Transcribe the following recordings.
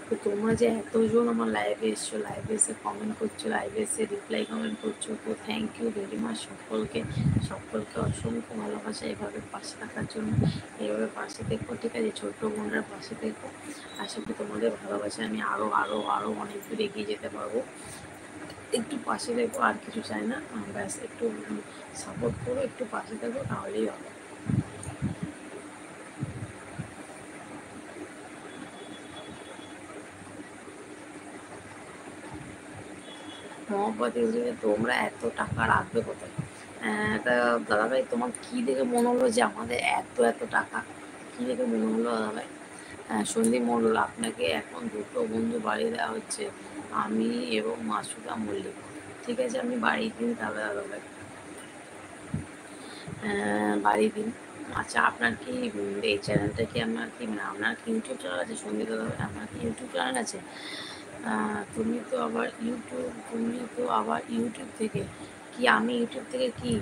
তো তোমরা যে এতজন আমার লাইভে এসছো, লাইভে এসে কমেন্ট করছো, লাইভে এসে রিপ্লাই কমেন্ট করছো, তো থ্যাংক ইউ ভেরি মাচ সকলকে। সকলকে অসংখ্য ভালোবাসা এভাবে পাশে থাকার জন্য। এইভাবে পাশে দেখো, ঠিক আছে? ছোট্ট বোনরা পাশে দেখো। আশা করি তোমাদের ভালোবাসা আমি আরও আরও আরও অনেক দূর এগিয়ে যেতে পারবো। একটু পাশে দেখো, আর কিছু চাই না, ব্যাস একটু সাপোর্ট করো, একটু পাশে দেখো, তাহলেই হবে। মোহাম্মদ ইউসুফে তোমরা এত টাকা রাখবে কোথায়? তা দাদাভাই, তোমার কী দেখে মনে হলো যে আমাদের এত এত টাকা? কী দেখে মনে হলো দাদাভাই? সন্দীপ মণ্ডল, আপনাকে এখন দুটো বন্ধু বাড়ি দেওয়া হচ্ছে, আমি এবং মাসুদা মল্লিক। ঠিক আছে, আপনি বাড়ি দিন তাহলে দাদাভাই, বাড়ি দিন। আচ্ছা, আপনার কি এই চ্যানেলটা কি আপনার কি মানে আপনার কি ইউটিউব চ্যানেল আছে সন্দীপ দাদাভাই? আপনার কি ইউটিউব চ্যানেল আছে? তুমি তো আবার ইউটিউব থেকে কি? আমি ইউটিউব থেকে কি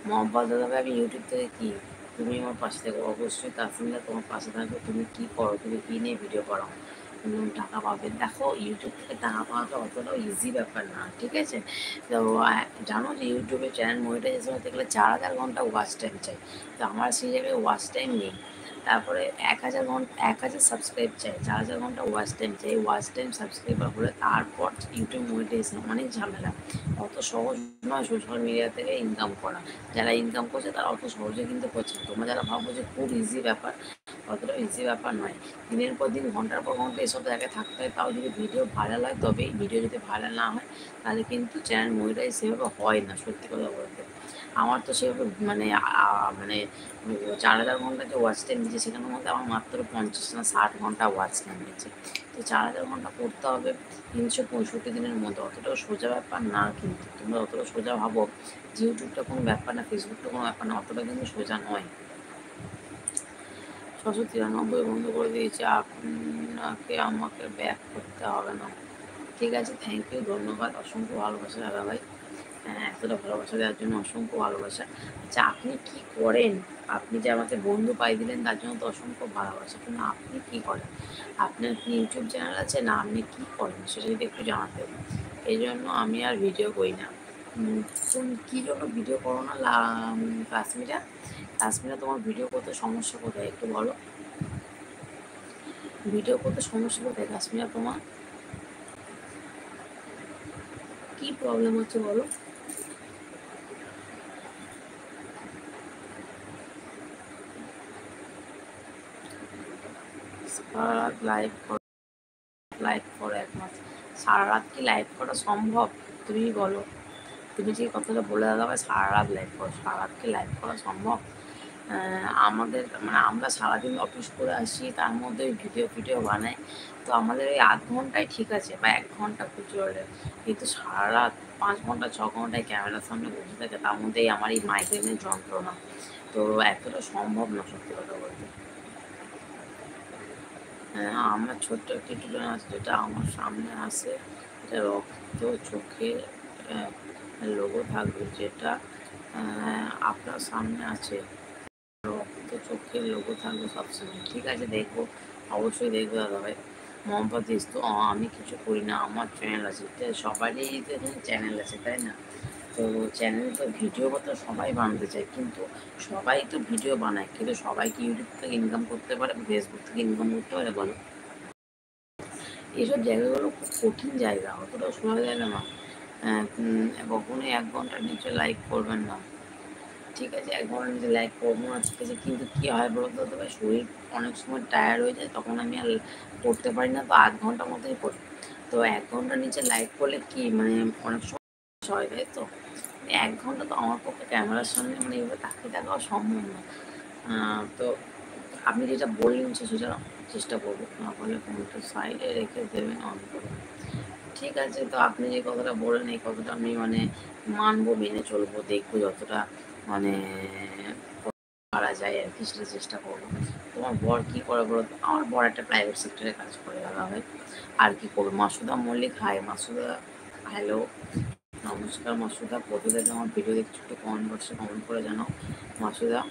মোহাম্মদ দাদাভাই, আমি ইউটিউব থেকে কি? তুমি আমার পাশে থাকো অবশ্যই, তাসমিনা তোমার পাশে থাকবে। তুমি কি করো, তুমি কি নিয়ে ভিডিও করো, টাকা পাবে? দেখো, ইউটিউব থেকে টাকা পাওয়াটা অতটাও ইজি ব্যাপার না, ঠিক আছে? তো জানো যে ইউটিউবে চ্যানেল মনিটাইজেশন হতে গেলে 4000 ঘন্টা ওয়াচ টাইম চাই। তো আমার সেই জায়গায় ওয়াচ টাইম নেই। তারপরে 1000 সাবস্ক্রাইব চাই, 4000 ঘন্টা ওয়াচ টাইম চাই। ওয়াচ টাইম সাবস্ক্রাইবার হলে তারপর ইউটিউব মনিটাইজেশন, অনেক ঝামেলা। অত সহজ নয় সোশ্যাল মিডিয়া থেকে ইনকাম করা। যারা ইনকাম করছে তারা অত সহজে কিন্তু করছে না। তোমরা যারা ভাবো যে খুব ইজি ব্যাপার, অতটা ইজি ব্যাপার নয়। দিনের পর দিন, ঘন্টার পর ঘন্টা এসব জায়গায় থাকতে হয়। তাও যদি ভিডিও ভাইরাল হয় তবেই। ভিডিও যদি ভাইরাল না হয় তাহলে কিন্তু চ্যানেল মনিটাইজ সেভাবে হয় না, সত্যি কথা বলতে। আমার তো সেভাবে মানে 4000 ঘন্টা যে ওয়াচ টাইম দিয়েছে, সেখানের মধ্যে আমার মাত্র 50 না 60 ঘন্টা ওয়াচ টাইম দিয়েছে। তো 4000 ঘন্টা করতে হবে 365 দিনের মধ্যে। অতটাও সোজা ব্যাপার না কিন্তু। তোমরা অতটা সোজা ভাবো যে ইউটিউবটা কোনো ব্যাপার না, ফেসবুকটা কোনো ব্যাপার না, অতটা কিন্তু সোজা নয়। 693 বন্ধ করে দিয়েছে, আপনাকে আমাকে ব্যাক করতে হবে না। ঠিক আছে, থ্যাংক ইউ, ধন্যবাদ, অসংখ্য ভালোবাসা দাদাভাই। এতটা ভালোবাসা দেওয়ার জন্য অসংখ্য ভালোবাসা। আচ্ছা, আপনি কি করেন? আপনি যে আমাকে বন্ধু পাই দিলেন তার জন্য তো অসংখ্য ভালোবাসা, কিন্তু আপনি কি করেন? আপনার কি ইউটিউব চ্যানেল আছে না? আপনি কি করেন সেটা যদি একটু জানাতে হবে। এই জন্য আমি আর ভিডিও করি না। কোন কী জন্য ভিডিও করো না কাশ্মীরা? কাশ্মীরা, তোমার ভিডিও করতে সমস্যা কোথায় একটু বলো? ভিডিও করতে সমস্যা কোথায় কাশ্মীরা তোমার? কি প্রবলেম হচ্ছে বলো? সারা রাত লাইভ করো 1 মাস? সারা রাত কি লাইভ করা সম্ভব? তুমি বলো। তুমি যে কথাটা বলে দাদা, সারা রাত লাইভ করো, সারা রাত কি লাইভ করা সম্ভব? আমাদের মানে আমরা সারাদিন অফিস করে আসি, তার মধ্যে ভিডিও বানাই। তো আমাদের ওই 8 ঘন্টায় ঠিক আছে, বা 1 ঘন্টা প্রচুর হলে। কিন্তু সারা রাত 5 ঘন্টা 6 ঘন্টায় ক্যামেরার সামনে বসে থাকে, তার মধ্যেই আমার এই মাইগ্রেনের যন্ত্রণা। তো এতটা সম্ভব না, সত্যি কথা বলতে। আমার ছোট্ট একটি টুটন আছে, যেটা আমার সামনে আসে। এটা রক্ত চোখের লোগো থাকবে, যেটা আপনার সামনে আছে। রক্ত চোখের লোগো থাকবে সবসময়। ঠিক আছে, দেখবো, অবশ্যই দেখবো দাদাভাই। মোহাম্মদ ইস্তু, আমি কিছু করি না, আমার চ্যানেল আছে। সবারই তো এখানে চ্যানেল আছে, তাই না? তো চ্যানেলে তো ভিডিও তো সবাই বানাতে চায়, কিন্তু সবাই তো ভিডিও বানায়, কিন্তু সবাই কি ইউটিউব থেকে ইনকাম করতে পারে, ফেসবুক থেকে ইনকাম করতে পারে বলো? এইসব জায়গাগুলো খুব কঠিন জায়গা, অতটা শোনা জায়গা না। কখনোই 1 ঘন্টার নিচে লাইক করবেন না, ঠিক আছে? 1 ঘন্টার নিচে লাইক করবো না, ঠিক আছে, কিন্তু কী হয় বলতো, তবে শরীর অনেক সময় টায়ার্ড হয়ে যায়, তখন আমি আর করতে পারি না। তো 8 ঘন্টার মধ্যেই করি। তো 1 ঘন্টার নিচে লাইক করলে কি মানে অনেক সময় হয়, তাই তো? 1 ঘন্টা তো আমার পক্ষে ক্যামেরার সামনে মানে এভাবে তাকিয়ে থাকাও সম্ভব না। তো আপনি যেটা বললেন সেটা চেষ্টা করবো, না বলে ফোনটা সাইডে রেখে দেবেন অন করে। ঠিক আছে, তো আপনি যে কথাটা বললেন এই কথাটা আমি মানে মানবো, মেনে চলবো, দেখবো যতটা মানে পারা যায় আর কি, সেটা চেষ্টা করবো। তোমার বর কি করে বলো তো? আমার বর একটা প্রাইভেট সেক্টরে কাজ করে দাদাভাই। আর কি করবো? মাসুদা মল্লিক, হাই মাসুদা, হ্যালো, নমস্কার মাসুদা। কোথা থেকে আমার ভিডিও দেখছো একটু কমেন্ট বক্সে কমেন্ট করে জানাও মাসুদা।